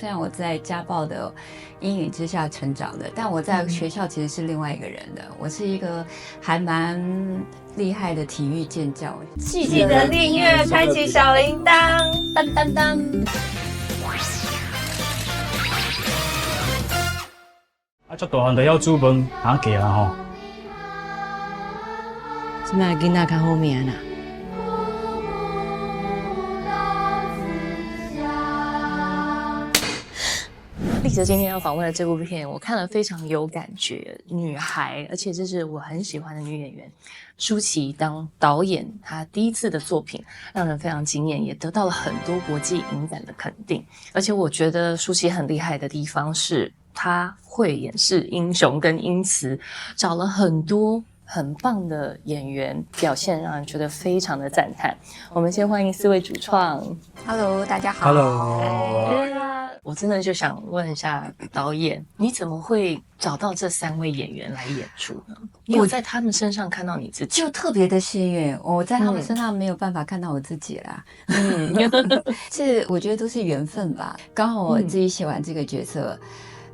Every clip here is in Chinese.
虽然我在家暴的阴影之下成长的，但我在学校其实是另外一个人的。我是一个还蛮厉害的体育健将。记得订阅，开启小铃铛，当当当。足大汉就要煮饭，行行啊吼。即摆囡仔较好命啦。丽哲今天要访问的这部片，我看了非常有感觉，女孩，而且这是我很喜欢的女演员舒淇当导演，她第一次的作品让人非常惊艳，也得到了很多国际影展的肯定。而且我觉得舒淇很厉害的地方是，她会演示英雄跟英雌，找了很多很棒的演员，表现让人觉得非常的赞叹。我们先欢迎4位主创。Hello， 大家好。Hello。我真的就想问一下导演，你怎么会找到这3位演员来演出呢？你有在他们身上看到你自己？就特别的幸运，我在他们身上没有办法看到我自己啦。这我觉得都是缘分吧。刚好我自己写完这个角色。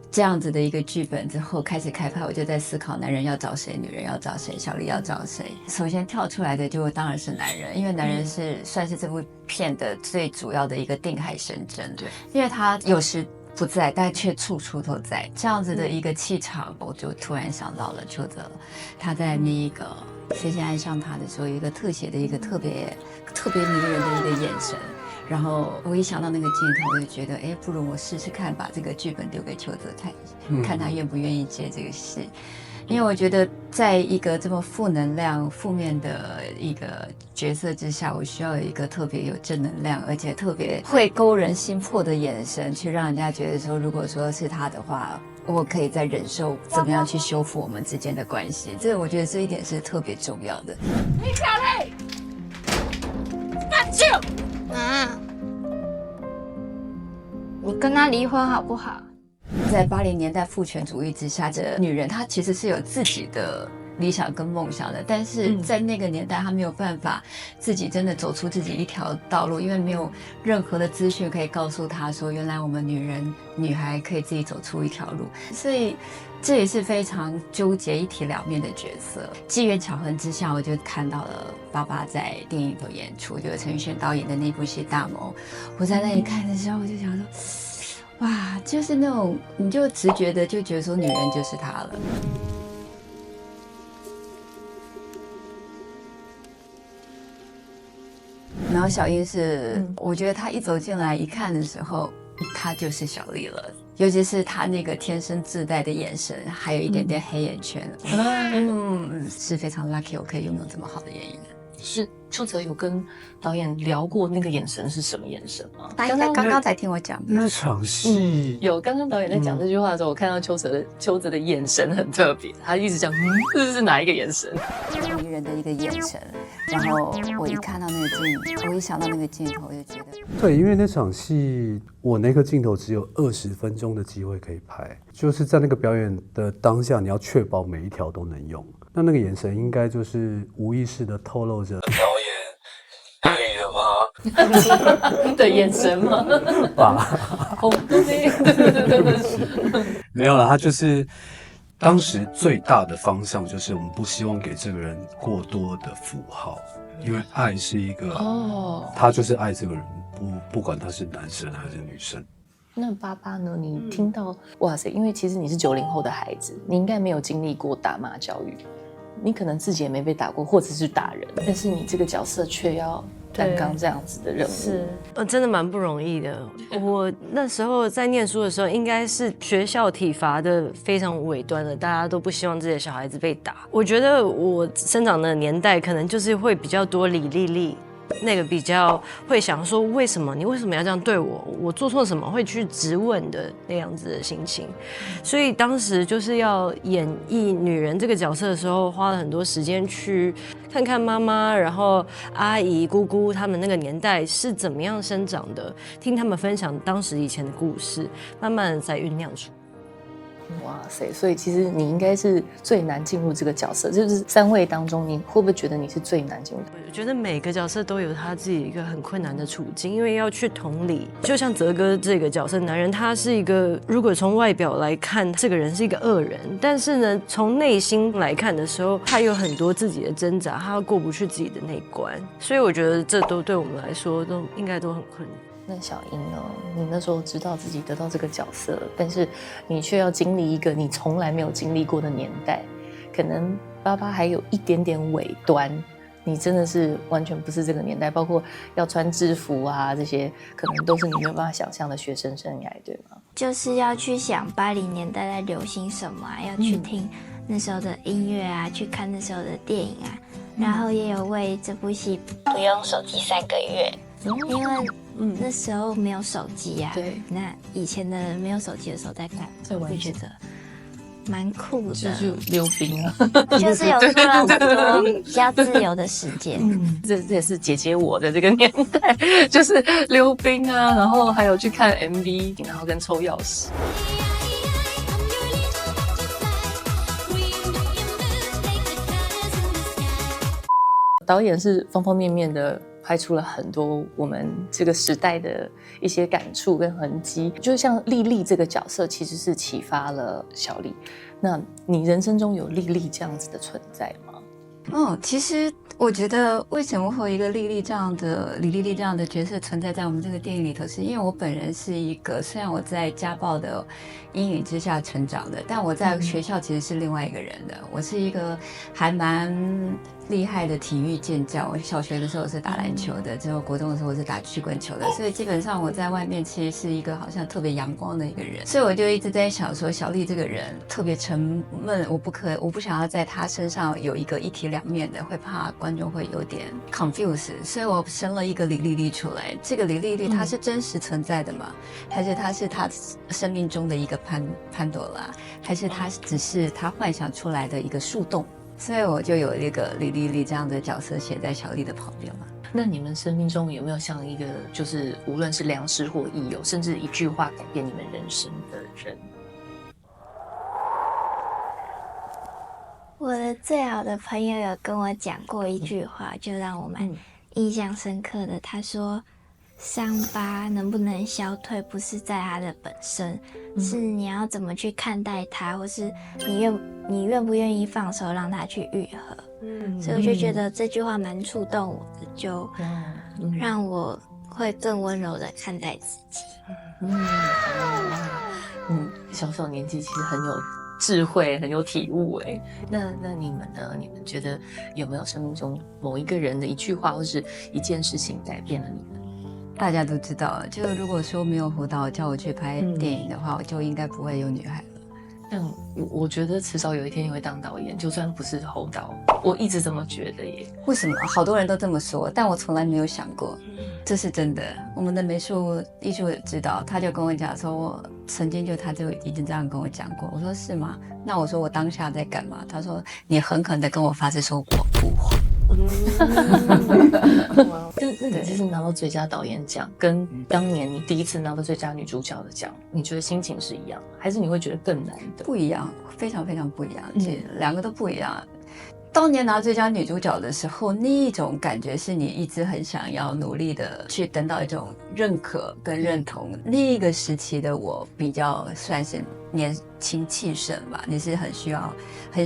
这样子的一个剧本之后开始开拍，我就在思考男人要找谁，女人要找谁，小丽要找谁。首先跳出来的就当然是男人，因为男人是算是这部片的最主要的一个定海神针，对，因为他有时不在，但却处处都在，这样子的一个气场，我就突然想到了邱泽，他在那一个谁先爱上他的时候，有一个特写的一个特别迷人的一个眼神。然后我一想到那个镜头，我就觉得，哎，不如我试试看，把这个剧本丢给邱泽看，看他愿不愿意接这个戏。因为我觉得，在一个这么负能量、负面的一个角色之下，我需要有一个特别有正能量，而且特别会勾人心魄的眼神，去让人家觉得说，如果说是他的话，我可以再忍受怎么样去修复我们之间的关系。这我觉得这一点是特别重要的。你小丽，干就。你跟他离婚好不好？在80年代父权主义之下，这女人她其实是有自己的理想跟梦想的，但是在那个年代，她没有办法自己真的走出自己一条道路，因为没有任何的资讯可以告诉她说，原来我们女孩可以自己走出一条路，所以。这也是非常纠结一体两面的角色。机缘巧合之下，我就看到了爸爸在电影的演出，就是陈玉璇导演的那部戏《大谋》。我在那里看的时候，我就想说，哇，就是那种你就直觉的就觉得说，女人就是她了。然后小英是，我觉得她一走进来一看的时候，她就是小丽了。尤其是他那个天生自带的眼神，还有一点点黑眼圈，是非常 lucky 我可以拥有这么好的演员。是邱泽有跟导演聊过那个眼神是什么眼神吗？刚刚才听我讲那场戏，有刚刚导演在讲这句话的时候，我看到邱泽的眼神很特别，他一直讲，这是哪一个眼神？迷人的一个眼神。然后我一看到那个我一想到那个镜头，我就觉得，对，因为那场戏我那个镜头只有20分钟的机会可以拍，就是在那个表演的当下，你要确保每一条都能用。那个眼神应该就是无意识的透露着表演可以了吗？的眼神吗？吧，对，没有了，他就是当时最大的方向就是我们不希望给这个人过多的符号，因为爱是一个他就是爱这个人，不管他是男生还是女生。那爸爸呢？你听到哇塞，因为其实你是90后的孩子，你应该没有经历过打骂教育，你可能自己也没被打过，或者是打人，但是你这个角色却要担纲这样子的任务，是，真的蛮不容易的。我那时候在念书的时候，应该是学校体罚的非常尾端的，大家都不希望自己的小孩子被打。我觉得我生长的年代，可能就是会比较多李莉莉。那个比较会想说，你为什么要这样对我？我做错什么？会去质问的那样子的心情。所以当时就是要演绎女人这个角色的时候，花了很多时间去看看妈妈，然后阿姨、姑姑他们那个年代是怎么样生长的，听他们分享当时以前的故事，慢慢的才酝酿出。哇塞！所以其实你应该是最难进入这个角色，就是3位当中，你会不会觉得你是最难进入的？我觉得每个角色都有他自己一个很困难的处境，因为要去同理。就像泽哥这个角色，男人他是一个，如果从外表来看，这个人是一个恶人，但是呢，从内心来看的时候，他有很多自己的挣扎，他过不去自己的那一关，所以我觉得这都对我们来说都应该都很困难。那小英呢？你那时候知道自己得到这个角色，但是你却要经历一个你从来没有经历过的年代，可能爸爸还有一点点尾端，你真的是完全不是这个年代，包括要穿制服啊，这些可能都是你没有办法想象的学生生涯，对吗？就是要去想80年代在流行什么啊，要去听那时候的音乐啊，去看那时候的电影啊，然后也有为这部戏不用手机3个月，因为那时候没有手机啊。对，那以前的人没有手机的时候在干，我就觉得蛮酷的，就是溜冰啊，就是有多了很多比较自由的时间。这也是姐姐我的这个年代，就是溜冰啊，然后还有去看 MV， 然后跟抽钥匙。导演是方方面面的拍出了很多我们这个时代的一些感触跟痕迹，就像莉莉这个角色其实是启发了小丽。那你人生中有莉莉这样子的存在吗？其实我觉得为什么会有一个莉莉这样的角色存在在我们这个电影里头，是因为我本人是一个，虽然我在家暴的阴影之下成长的，但我在学校其实是另外一个人的。我是一个还蛮厉害的体育健将，我小学的时候是打篮球的，之后国中的时候我是打曲棍球的，所以基本上我在外面其实是一个好像特别阳光的一个人，所以我就一直在想说，小丽这个人特别沉闷，我不想要在她身上有一个一体两面的，会怕观众会有点 confuse， 所以我生了一个李莉莉出来。这个李莉莉她是真实存在的吗？还是她是她生命中的一个潘朵拉？还是她只是她幻想出来的一个树洞？所以我就有一个李莉莉这样的角色写在小丽的旁边嘛。那你们生命中有没有像一个就是无论是良师或益友，甚至一句话改变你们人生的人？我的最好的朋友有跟我讲过一句话，就让我蛮印象深刻的。他说，伤疤能不能消退不是在它的本身，是你要怎么去看待它，或是你愿不愿意放手让它去愈合。所以我就觉得这句话蛮触动我的，就让我会更温柔的看待自己。小小年纪其实很有智慧，很有体悟哎。那你们呢？你们觉得有没有生命中某一个人的一句话或是一件事情改变了你们？大家都知道，就如果说没有辅导叫我去拍电影的话，我就应该不会有女孩了。但我觉得迟早有一天你会当导演，就算不是侯导，我一直这么觉得耶。为什么？好多人都这么说，但我从来没有想过，这是真的。我们的艺术指导他就跟我讲说，我曾经他就已经这样跟我讲过。我说是吗？那我说我当下在干嘛？他说你狠狠的跟我发誓说我不会。那你这次拿到最佳导演奖，跟当年你第一次拿到最佳女主角的奖，你觉得心情是一样，还是你会觉得更难的？不一样，非常非常不一样，两个都不一样。当年拿最佳女主角的时候，那一种感觉是你一直很想要努力的去得到一种认可跟认同。那个时期的我比较算是年轻气盛吧，你是很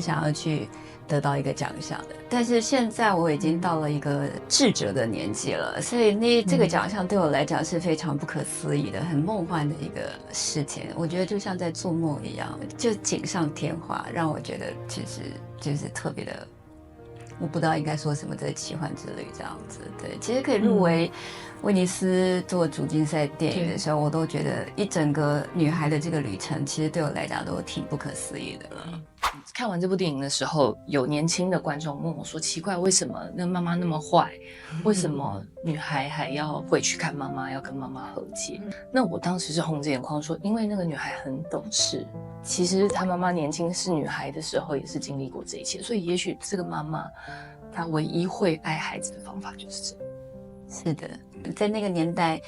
想要去得到一个奖项的。但是现在我已经到了一个智者的年纪了，所以这个奖项对我来讲是非常不可思议的，很梦幻的一个事情。我觉得就像在做梦一样，就锦上添花，让我觉得就是特别的，我不知道应该说什么的奇幻之旅这样子。对，其实可以入围威尼斯做主竞赛电影的时候，我都觉得一整个女孩的这个旅程，其实对我来讲都挺不可思议的了。看完这部电影的时候，有年轻的观众问我说：“奇怪，为什么那妈妈那么坏？为什么女孩还要回去看妈妈，要跟妈妈和解？”那我当时是红着眼眶说：“因为那个女孩很懂事，其实她妈妈年轻是女孩的时候，也是经历过这一切，所以也许这个妈妈她唯一会爱孩子的方法就是这样。”是的，在那个年代，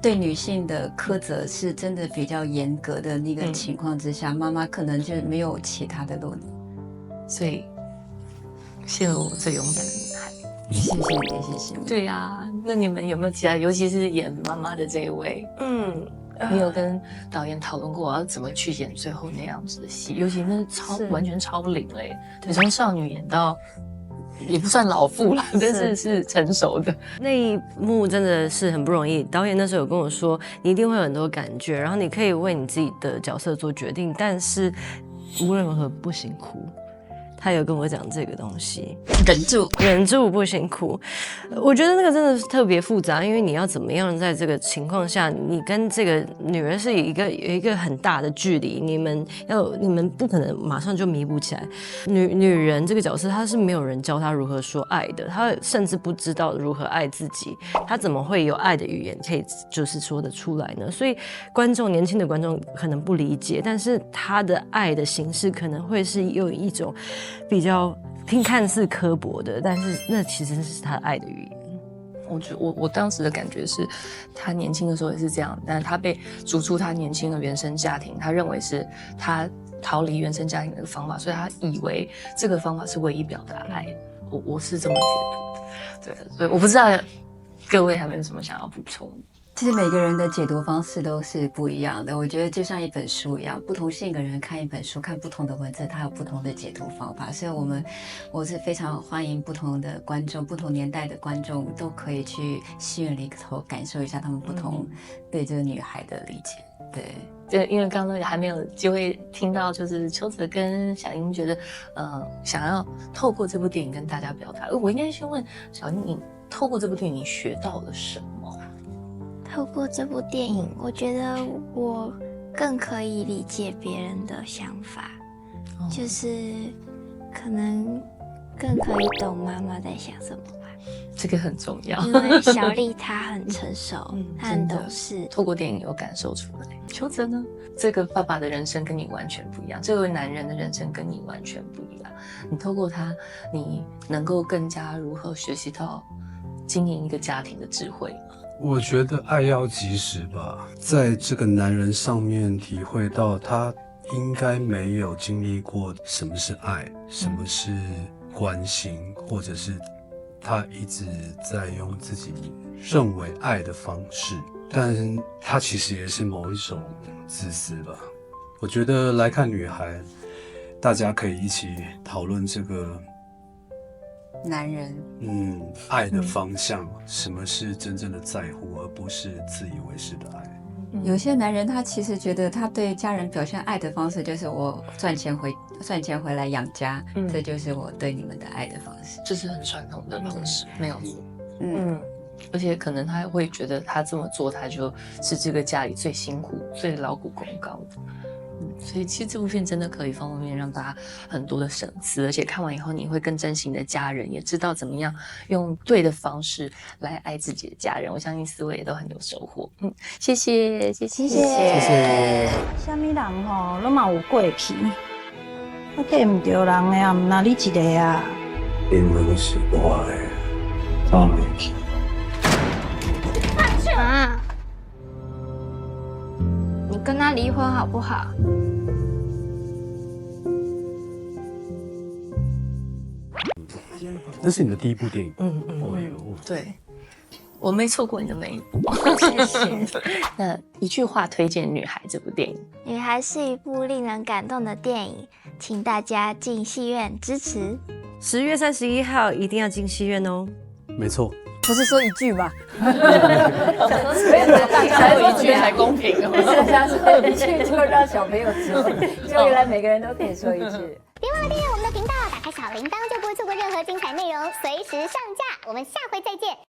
对女性的苛责是真的比较严格的那个情况之下，妈妈可能就没有其他的路。所以，谢了我最勇敢的女孩。谢谢你，谢谢你。对呀，那你们有没有其他，尤其是演妈妈的这一位，你有跟导演讨论过我要怎么去演最后那样子的戏？尤其那完全超龄嘞，你从少女演到也不算老妇啦，但是成熟的。那一幕真的是很不容易。导演那时候有跟我说，你一定会有很多感觉，然后你可以为你自己的角色做决定，但是无论如何不行哭。他有跟我讲这个东西，忍住不行哭。我觉得那个真的是特别复杂，因为你要怎么样在这个情况下，你跟这个女人是有一个很大的距离，你们不可能马上就弥补起来。女人这个角色，她是没有人教她如何说爱的，她甚至不知道如何爱自己，她怎么会有爱的语言可以就是说得出来呢？所以年轻的观众可能不理解，但是她的爱的形式可能会是有一种比较看似刻薄的，但是那其实是他爱的语言。我当时的感觉是，他年轻的时候也是这样，但是他被逐出他年轻的原生家庭，他认为是他逃离原生家庭的一个方法，所以他以为这个方法是唯一表达爱。我是这么解读的，对，所以我不知道各位还有没有什么想要补充。其实每个人的解读方式都是不一样的，我觉得就像一本书一样，不同性格人看一本书，看不同的文字，它有不同的解读方法。所以我是非常欢迎不同的观众，不同年代的观众都可以去戏院里头感受一下他们不同对这个女孩的理解。对，因为刚刚还没有机会听到，就是邱泽跟小英觉得，想要透过这部电影跟大家表达。我应该先问小英，你透过这部电影你学到了什么？透过这部电影，我觉得我更可以理解别人的想法，就是可能更可以懂妈妈在想什么吧。这个很重要，因为小丽她很成熟，她很懂事。透过电影有感受出来。邱泽呢？这个爸爸的人生跟你完全不一样，这位男人的人生跟你完全不一样。你透过他，你能够更加如何学习到经营一个家庭的智慧。我觉得爱要及时吧，在这个男人上面体会到他应该没有经历过什么是爱，什么是关心，或者是他一直在用自己认为爱的方式，但他其实也是某一种自私吧。我觉得来看女孩，大家可以一起讨论这个男人爱的方向，什么是真正的在乎，而不是自以为是的爱。有些男人他其实觉得他对家人表现爱的方式就是我赚钱回来养家，这就是我对你们的爱的方式，这是很传统的方式，没有错。而且可能他会觉得他这么做，他就是这个家里最辛苦、最劳苦功高的。所以其实这部片真的可以方方面面让大家很多的省思，而且看完以后你会更珍惜你的家人，也知道怎么样用对的方式来爱自己的家人。我相信四位也都很有收获。谢谢。什么人吼，拢嘛有过去，我对唔对人的啊，唔那你一个啊。因为是我的，我没去。妈，你跟他离婚好不好？那是你的第一部电影，对，我没错过你的每一部，谢谢。那一句话推荐《女孩》这部电影，女孩是一部令人感动的电影，请大家进戏院支持。10月31号一定要进戏院哦。没错。不是说一句吗？还有一句才公平哦。是啊，所以一句就让小朋友知道，就原来每个人都可以说一句。别忘了订阅我们的频道，打开小铃铛就不会错过任何精彩内容，随时上架。我们下回再见。